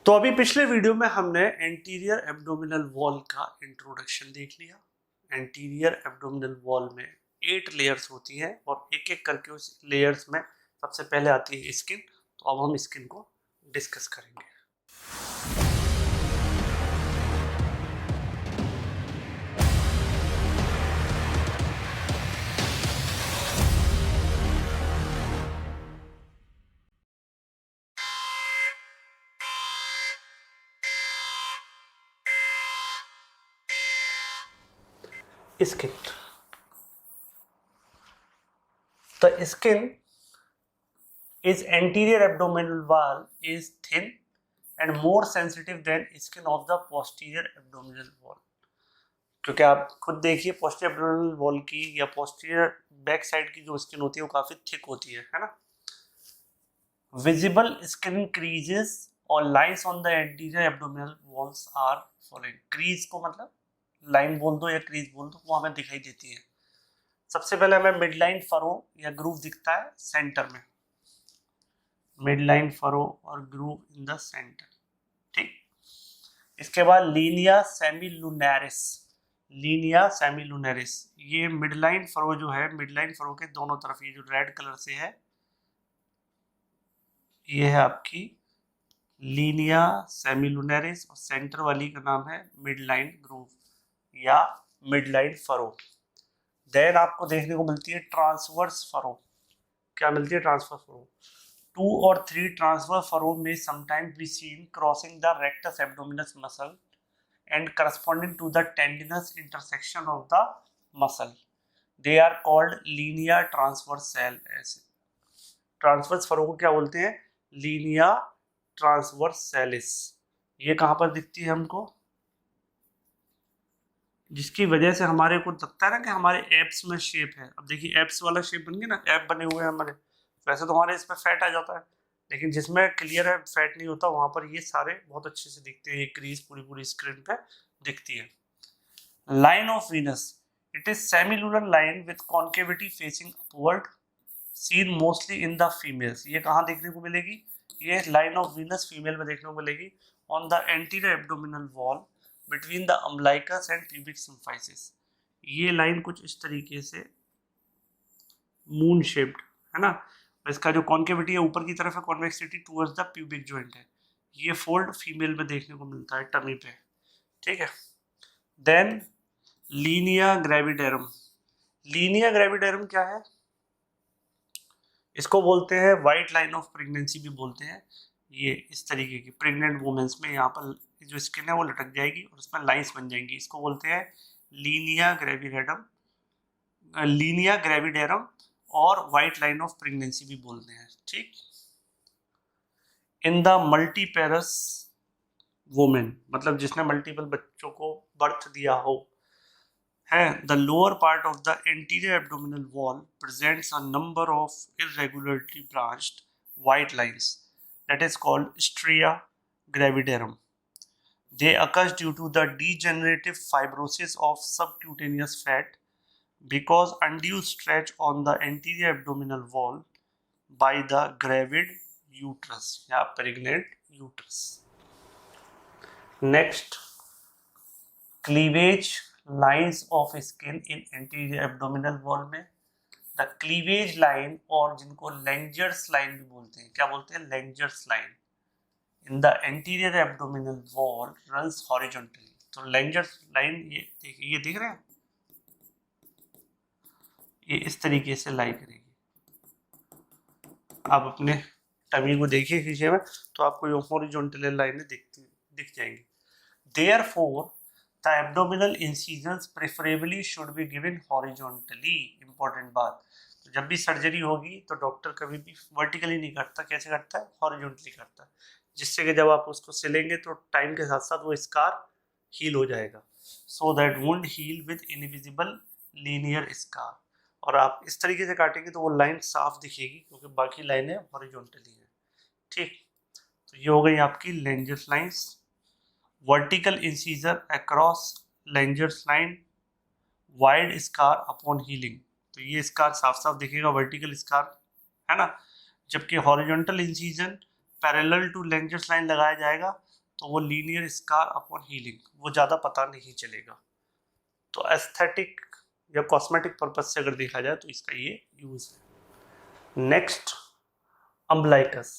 तो अभी पिछले वीडियो में हमने एंटीरियर एब्डोमिनल वॉल का इंट्रोडक्शन देख लिया। एंटीरियर एब्डोमिनल वॉल में 8 लेयर्स होती हैं और एक एक करके उस लेयर्स में सबसे पहले आती है स्किन। तो अब हम स्किन को डिस्कस करेंगे। Skin. The skin is anterior abdominal wall is thin and more sensitive than skin of the posterior abdominal wall. क्योंकि आप खुद देखिए पोस्टीरियर एब्डोमिनल वॉल की या पोस्टीरियर बैक साइड की जो स्किन होती है वो काफी थिक होती है ना। विजिबल स्किन क्रीजेस और lines on the anterior abdominal walls are following. Crease को मतलब लाइन बोल दो या क्रीज बोल दो, वो हमें दिखाई देती है। सबसे पहले हमें मिड लाइन फरो या ग्रूव दिखता है सेंटर में, मिड लाइन फरो और ग्रूव इन द सेंटर, ठीक। इसके बाद लीनिया सेमिलुनैरिस, लीनिया सेमिलुनैरिस, ये मिड लाइन फरो जो है, मिड लाइन फरो के दोनों तरफ ये जो रेड कलर से है ये है आपकी लीनिया सेमिलुनैरिस और सेंटर वाली का नाम है मिड लाइन ग्रूव या मिड लाइन फरो। देन आपको देखने को मिलती है ट्रांसवर्स फरो। क्या मिलती है? Transverse furrow. 2 or 3 transverse furrow may sometimes be seen crossing the rectus abdominis muscle and corresponding to the tendinous intersection of the muscle. They are called linea transversalis. Transverse furrow को क्या बोलते हैं? Linnaea ट्रांसवर्सालिस। ये कहाँ पर दिखती है हमको? जिसकी वजह से हमारे को लगता है ना कि हमारे एब्स में शेप है। अब देखिए एब्स वाला शेप बन गया ना, एब बने हुए हैं हमारे। वैसे तो हमारे इसमें फैट आ जाता है, लेकिन जिसमें क्लियर है फैट नहीं होता वहां पर ये सारे बहुत अच्छे से दिखते हैं। ये क्रीज पूरी पूरी स्क्रीन पे दिखती है। Line of Venus, it is semilunar line with concavity facing upward, seen mostly in the females. ये कहाँ देखने को मिलेगी? ये लाइन ऑफ वीनस फीमेल में देखने को मिलेगी on the anterior abdominal wall between the umbilicus and pubic symphysis. ये लाइन कुछ इस तरीके से मून शेप्ड है ना। इसका जो कॉन्केविटी है ऊपर की तरफ है, convexity towards the pubic joint है। ये फोल्ड फीमेल में देखने को मिलता है टमी पे, ठीक है। Then linea gravidarum. Linea gravidarum क्या है? इसको बोलते हैं व्हाइट लाइन ऑफ प्रेगनेंसी भी बोलते हैं। ये इस तरीके की प्रेग्नेंट वुमेन्स में यहाँ पर जो स्किन है वो लटक जाएगी और उसमें लाइंस बन जाएंगी। इसको बोलते हैं लीनिया ग्रेविडेरम, लीनिया ग्रेविडेरम, और व्हाइट लाइन ऑफ प्रेगनेंसी भी बोलते हैं, ठीक। इन द मल्टीपेरस वुमेन, मतलब जिसने मल्टीपल बच्चों को बर्थ दिया हो, है, the lower part of the anterior abdominal wall presents a number of irregularly branched white lines that is called stria gravidarum. They occur due to the degenerative fibrosis of subcutaneous fat because undue stretch on the anterior abdominal wall by the gravid uterus या pregnant uterus. Next, cleavage lines of skin in anterior abdominal wall में the cleavage line, और जिनको लेंजर्स line भी बोलते हैं, क्या बोलते हैं? Langer's line in the anterior abdominal wall runs horizontally. तो लेंजर्स लाइन ये देखिए, ये दिख रहे हैं, ये इस तरीके से लाई करेगी। आप अपने टमी को देखिए खींचे में तो आपको ये हॉरिजॉन्टल लाइनें दिख जाएंगी। Therefore the abdominal incisions preferably should be given horizontally. Important बात, तो जब भी सर्जरी होगी तो डॉक्टर कभी भी वर्टिकली नहीं करता। कैसे करता है? हॉरिजॉन्टली करता है, जिससे कि जब आप उसको सिलेंगे तो टाइम के साथ साथ वो स्कार हील हो जाएगा। So that wound heal with invisible linear scar. और आप इस तरीके से काटेंगे तो वो लाइन साफ दिखेगी क्योंकि बाकी लाइनें हॉरिजॉन्टली हैं, ठीक। तो ये हो गई आपकी Langer's lines. Vertical incision across Langer's line, wide scar upon healing. तो ये स्कार साफ साफ दिखेगा, वर्टिकल स्कार है ना। जबकि horizontal incision parallel to Langer's line लगाया जाएगा तो वो लीनियर स्कार अपॉन हीलिंग, वो ज़्यादा पता नहीं चलेगा। तो एस्थेटिक या कॉस्मेटिक पर्पज से अगर देखा जाए तो इसका ये यूज है। नेक्स्ट अम्बलाइकस,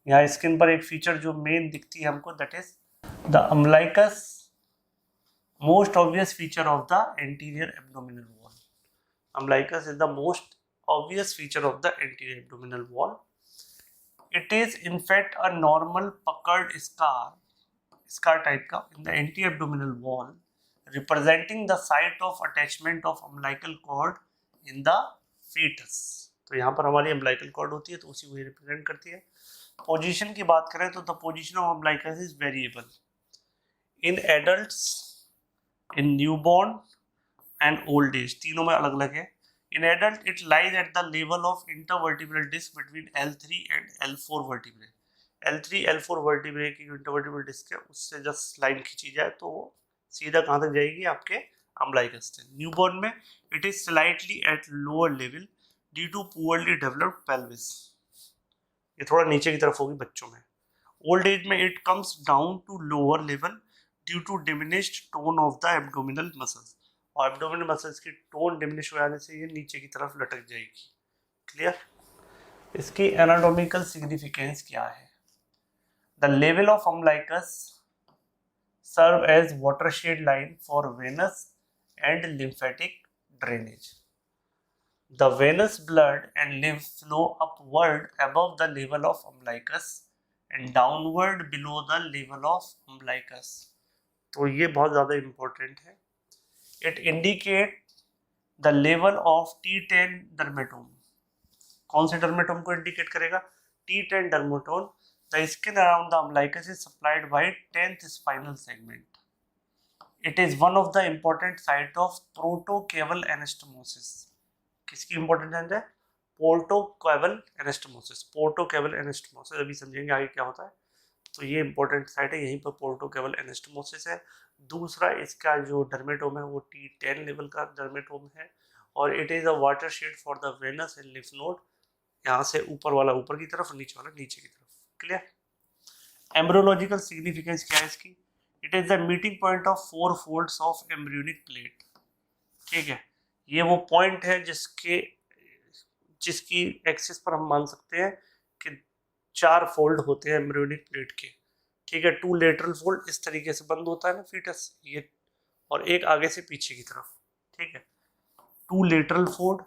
यहाँ स्किन पर एक फीचर जो मेन दिखती है हमको, that is the umbilicus most obvious feature of the anterior abdominal wall. Umbilicus is the most obvious feature of the anterior abdominal wall. It is in fact a normal puckered scar type का in the anterior abdominal wall, representing the site of attachment of umbilical cord in the fetus. तो यहाँ पर हमारी umbilical cord होती है तो उसी को रिप्रेजेंट करती है। पोजीशन की बात करें तो the position of umbilicus is variable in adults, in newborn and old age, तीनों में अलग अलग है। In adult, it lies at the level of intervertebral disc between L3 and L4 vertebrae. L3, L4 vertebrae की जो intervertebral disc है उससे just line खींची जाए तो वो सीधा कहाँ तक जाएगी, आपके अम्बलाइकस से। न्यूबॉर्न में it is slightly at lower level due to poorly developed pelvis. ये थोड़ा नीचे की तरफ होगी बच्चों में। Old age में it comes down to lower level due to diminished tone of the abdominal muscles. और एब्डोमिनल मसल्स की टोन डिमिनिश हो जाने से ये नीचे की तरफ लटक जाएगी। क्लियर? इसकी एनाटॉमिकल सिग्निफिकेंस क्या है? The level of umbilicus serve as watershed line for venous and lymphatic drainage. The venous blood and lymph flow upward above the level of umbilicus and downward below the level of umbilicus. तो ये बहुत ज़्यादा important है। It indicate the level of T10 dermatome. कौन से dermatome को indicate करेगा? T10 dermatome. The skin around the umbilicus is supplied by 10th spinal segment. It is one of the important site of protocaval anastomosis. किसकी important है? Protocaval anastomosis. Protocaval anastomosis अभी समझेंगे आगे क्या होता है। तो ये इंपॉर्टेंट साइट है, यहीं पर पोर्टोकेवल एनास्टोमोसिस है। दूसरा इसका जो डर्मेटोम है वो T10 लेवल का डर्मेटोम है और it is a watershed for the venous and lymph node. यहाँ से ऊपर वाला ऊपर की तरफ, नीचे वाला नीचे की तरफ। क्लियर? एम्ब्रियोलॉजिकल सिग्निफिकेंस क्या है इसकी? It is the meeting point of 4 folds of embryonic plate. ठीक है, ये वो पॉइंट है जिसकी एक्सिस पर हम मान सकते हैं कि 4 फोल्ड होते हैं एम्ब्रियोनिक प्लेट के। ठीक है, 2 लेटरल फोल्ड इस तरीके से बंद होता है ना फीटस, ये, और एक आगे से पीछे की तरफ। ठीक है, 2 lateral fold,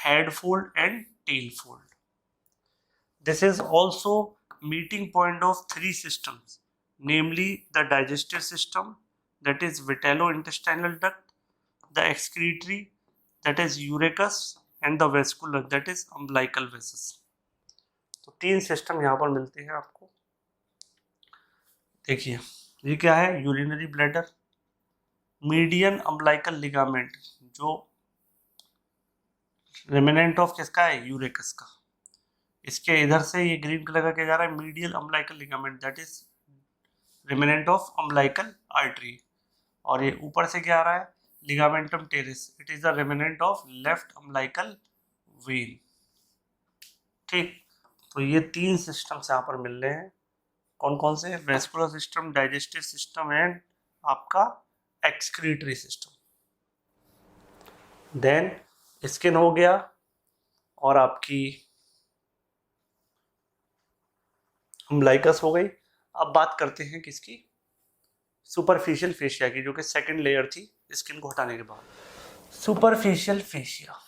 head fold and tail fold. This is also meeting point of 3 systems, namely the digestive system, that is vitelo-intestinal duct, the excretory, that is urachus, and the vascular, that is umbilical vessels. तो 3 system यहाँ पर मिलते हैं आपको। देखिए ये क्या है? Urinary bladder, median umbilical ligament जो रिमेनेंट ऑफ किसका है? यूरेकस का। इसके इधर से ये ग्रीन कलर का क्या जा रहा है? Medial umbilical ligament, that is remnant of umbilical artery. और ये ऊपर से क्या आ रहा है? Ligamentum teres, it is the remnant of left umbilical vein. ठीक, तो ये 3 सिस्टम्स यहाँ पर मिल रहे हैं। कौन कौन से? Vascular system, digestive system and आपका एक्सक्रीटरी सिस्टम। देन स्किन हो गया और आपकी अम्बलाइकस हो गई। अब बात करते हैं किसकी? सुपरफिशियल फेशिया की, जो कि सेकंड लेयर थी स्किन को हटाने के बाद। Superficial fascia.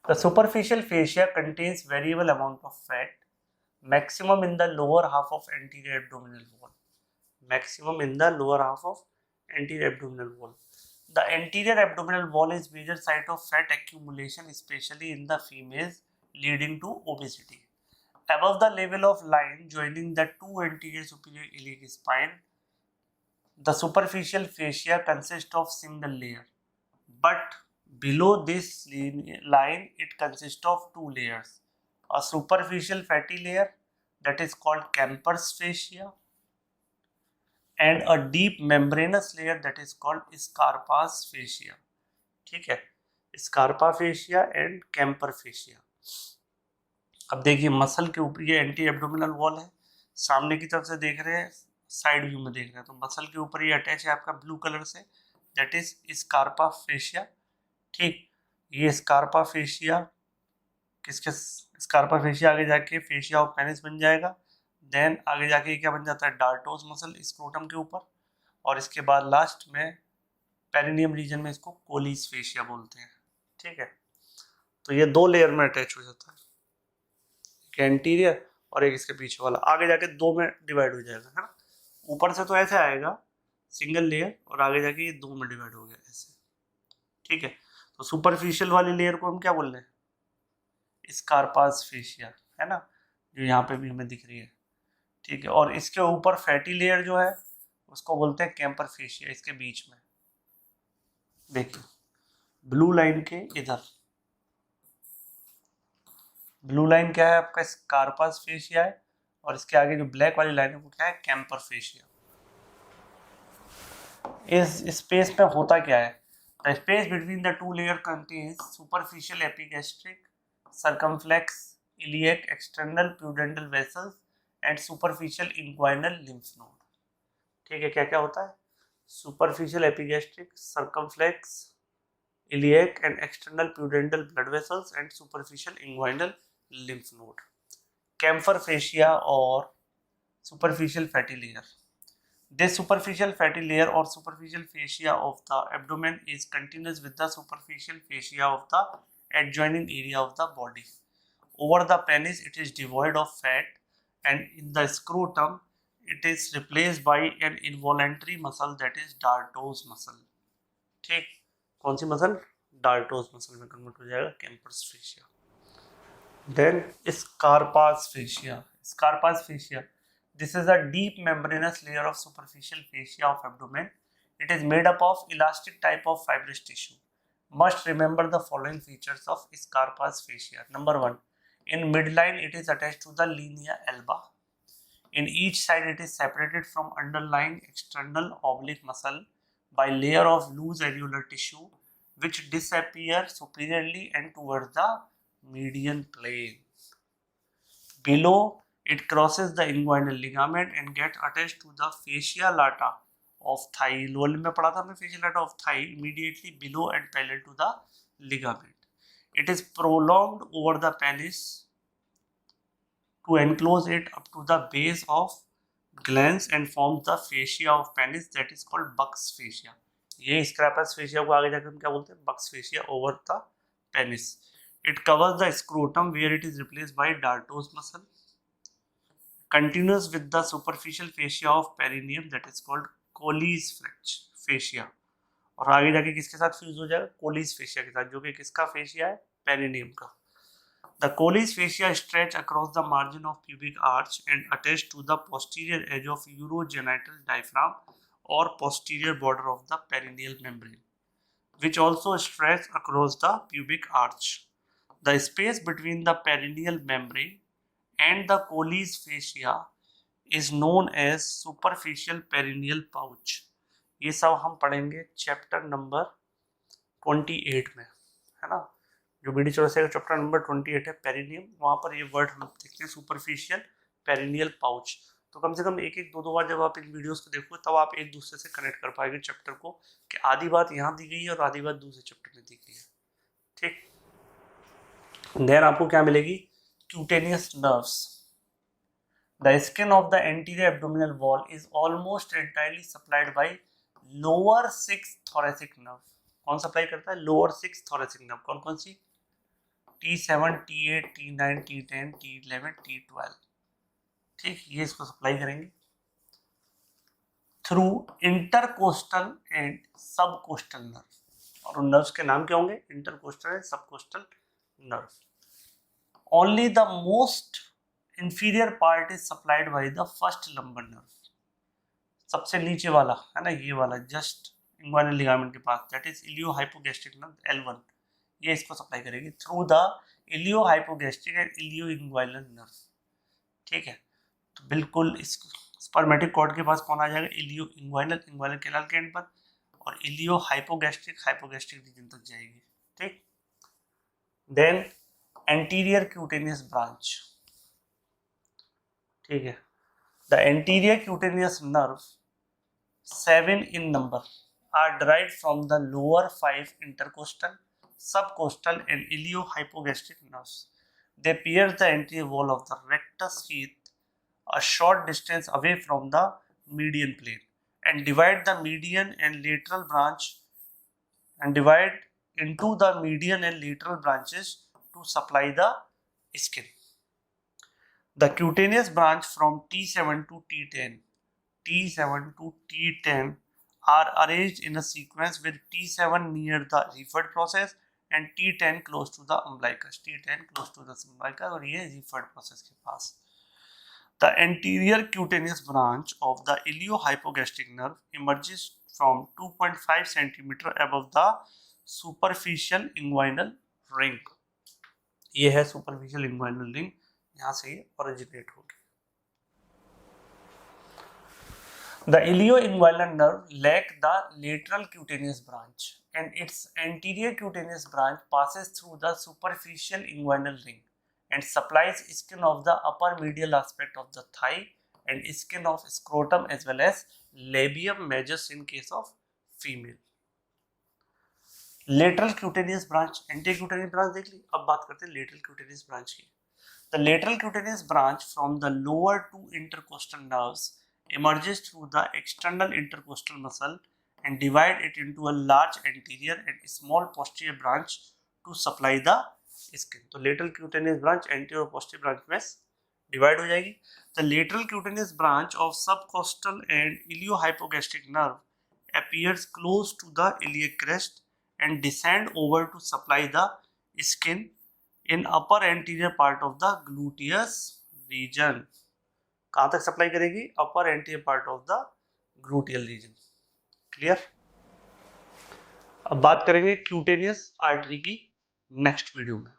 The superficial fascia contains variable amount of fat, maximum in the lower half of anterior abdominal wall. Maximum in the lower half of anterior abdominal wall. The anterior abdominal wall is major site of fat accumulation, especially in the females, leading to obesity. Above the level of line joining the 2 anterior superior iliac spine, the superficial fascia consists of single layer, but below this line it consists of 2 layers, a superficial fatty layer that is called Camper's fascia and a deep membranous layer that is called Scarpa's fascia. ठीक है, Scarpa fascia and Camper fascia. अब देखिए muscle के ऊपर ये anti abdominal wall है, सामने की तरफ से देख रहे हैं, साइड व्यू में देख रहे हैं, तो मसल के ऊपर ये अटैच है आपका ब्लू कलर से, दैट इज स्कार्पा फेशिया। ठीक, ये स्कार्पा फेशिया किसके, स्कार्पा फेशिया आगे जाके फेशिया ऑफ पेनिस बन जाएगा। देन आगे जाके क्या बन जाता है, डार्टोस मसल स्क्रोटम के ऊपर, और इसके बाद लास्ट में पेरिनियम रीजन में इसको कोलिस फेशिया बोलते हैं। ठीक है, तो ये दो लेयर में अटैच हो जाता है, एक एंटीरियर और एक इसके पीछे वाला, आगे जाके दो में डिवाइड हो जाएगा, है ना। ऊपर से तो ऐसे आएगा सिंगल लेयर, और आगे जाके ये दो में डिवाइड हो गया ऐसे। ठीक है, तो सुपरफिशियल वाली लेयर को हम क्या बोल रहे हैं, स्कार्पास फेशिया, है ना, जो यहाँ पे भी हमें दिख रही है। ठीक है, और इसके ऊपर फैटी लेयर जो है उसको बोलते हैं कैम्पर फेशिया, इसके बीच में देखिए ब्लू लाइन के इधर, ब्लू लाइन क्या है आपका, स्कार्पास फेशिया है, और इसके आगे जो ब्लैक वाली लाइन है वो क्या है, कैम्पर फेशिया। इस स्पेस में होता क्या है, the space between the two layer contains superficial epigastric, circumflex, iliac, external प्यूडेंटल vessels and superficial inguinal lymph node. ठीक है, क्या क्या होता है, superficial epigastric, circumflex, iliac and external pudendal blood vessels and superficial inguinal lymph node. Camphor fascia or superficial fatty layer. This superficial fatty layer or superficial fascia of the abdomen is continuous with the superficial fascia of the adjoining area of the body. Over the penis it is devoid of fat, and in the scrotum it is replaced by an involuntary muscle that is dartos muscle. ठीक, कौन सी muscle, dartos muscle में convert हो जाएगा Camper's fascia. Then Scarpa's fascia, Scarpa's fascia, this is a deep membranous layer of superficial fascia of abdomen, it is made up of elastic type of fibrous tissue. Must remember the following features of Scarpa's fascia. Number 1, in midline it is attached to the linea alba. In each side it is separated from underlying external oblique muscle by layer of loose areolar tissue which disappear superiorly and towards the median plane. Below it crosses the inguinal ligament and get attached to the fascia lata of thigh. Lower में पढ़ा था हमने fascia lata of thigh immediately below and parallel to the ligament. It is prolonged over the penis to enclose it up to the base of glans and forms the fascia of penis that is called Buck's fascia. ये स्क्रैपस fascia को आगे जाकर हम क्या बोलते हैं, Buck's fascia over the penis. It covers the scrotum where it is replaced by dartos muscle, continuous with the superficial fascia of perineum that is called Colles fascia, और आगे जाके किसके साथ फ्यूज हो जाएगा, कोलिस फेशिया के साथ, जो कि किसका फेशिया है, पेरिनियम का. The Colles fascia stretch across the margin of pubic arch and attached to the posterior edge of urogenital diaphragm or posterior border of the perineal membrane, which also stretch across the pubic arch. The space between the perineal membrane and the Colles fascia is known as superficial perineal pouch. ये सब हम पढ़ेंगे chapter number 28 में, है ना. जो BD Chaurasia का chapter number 28 है पेरिनियम, वहाँ पर ये वर्ड हम देखते हैं सुपरफिशियल पेरिनियल पाउच. तो कम से कम एक एक दो बार जब आप इन वीडियोस को देखो तब आप एक दूसरे से कनेक्ट कर पाएंगे चैप्टर को, कि आधी बात यहाँ दी गई है और आधी बात दूसरे चैप्टर में दी गई है. ठीक, देन आपको क्या मिलेगी, cutaneous nerves. The skin of the anterior abdominal wall is almost entirely supplied by lower 6 thoracic nerve. कौन सप्लाई करता है, लोअर 6 थोरेसिक नर्व. कौन कौन सी, T7, T8, T9, T10, T11, T12. ठीक, ये इसको सप्लाई करेंगे through intercostal and subcostal nerve. और उन नर्व्स के नाम क्या होंगे, intercostal and subcostal nerve. Only the most inferior part is supplied by the first lumbar nerve. सबसे नीचे वाला है ना, ये वाला जस्ट इंग्वाइनल लिगामेंट के पास, दैट इज इलियोहाइपोगैस्ट्रिक नर्व L1. ये इसको सप्लाई करेगी थ्रू द इलियोहाइपोगैस्ट्रिक एंड इलियोइंग्वाइनल नर्व. ठीक है, तो बिल्कुल इस स्पर्मेटिक कॉर्ड के पास कौन आ जाएगा, इलियोइंग्वाइनल, इंग्वाइनल कैनाल के एंड पर, और इलियोहाइपोगैस्ट्रिक हाइपोगैस्ट्रिक रीजन तक जाएगी. ठीक, देन एंटीरियर क्यूटेनियस ब्रांच, ठीक है। The anterior cutaneous nerve 7 in number are derived from the lower 5 intercostal, subcostal and iliohypogastric nerves. They pierce the anterior wall of the rectus sheath a short distance away from the median plane and divide the median and lateral branch and divide into the median and lateral branches to supply the skin. The cutaneous branch from T7 to T7 to T10 are arranged in a sequence with T7 near the Gifford process and T10 close to the umbilicus. T10 close to the umbilicus और ये Gifford process के पास. The anterior cutaneous branch of the iliohypogastric nerve emerges from 2.5 cm above the superficial inguinal ring. ये है superficial inguinal ring, यहाँ से ये originate होगी. The ilioinguinal nerve lacks the lateral cutaneous branch and its anterior cutaneous branch passes through the superficial inguinal ring and supplies skin of the upper medial aspect of the thigh and skin of scrotum as well as labium majus in case of female. Lateral cutaneous branch, anterior cutaneous branch देख ली, अब बात करते हैं lateral cutaneous branch की. The lateral cutaneous branch from the lower two intercostal nerves emerges through the external intercostal muscle and divide it into a large anterior and small posterior branch to supply the skin. तो lateral cutaneous branch anterior और posterior branch में divide हो जाएगी. The lateral cutaneous branch of subcostal and iliohypogastric nerve appears close to the iliac crest and descend over to supply the skin in upper anterior part of the gluteus region. कहाँ तक supply करेगी? upper anterior part of the gluteal region. Clear? अब बात करेंगे cutaneous artery की next video में.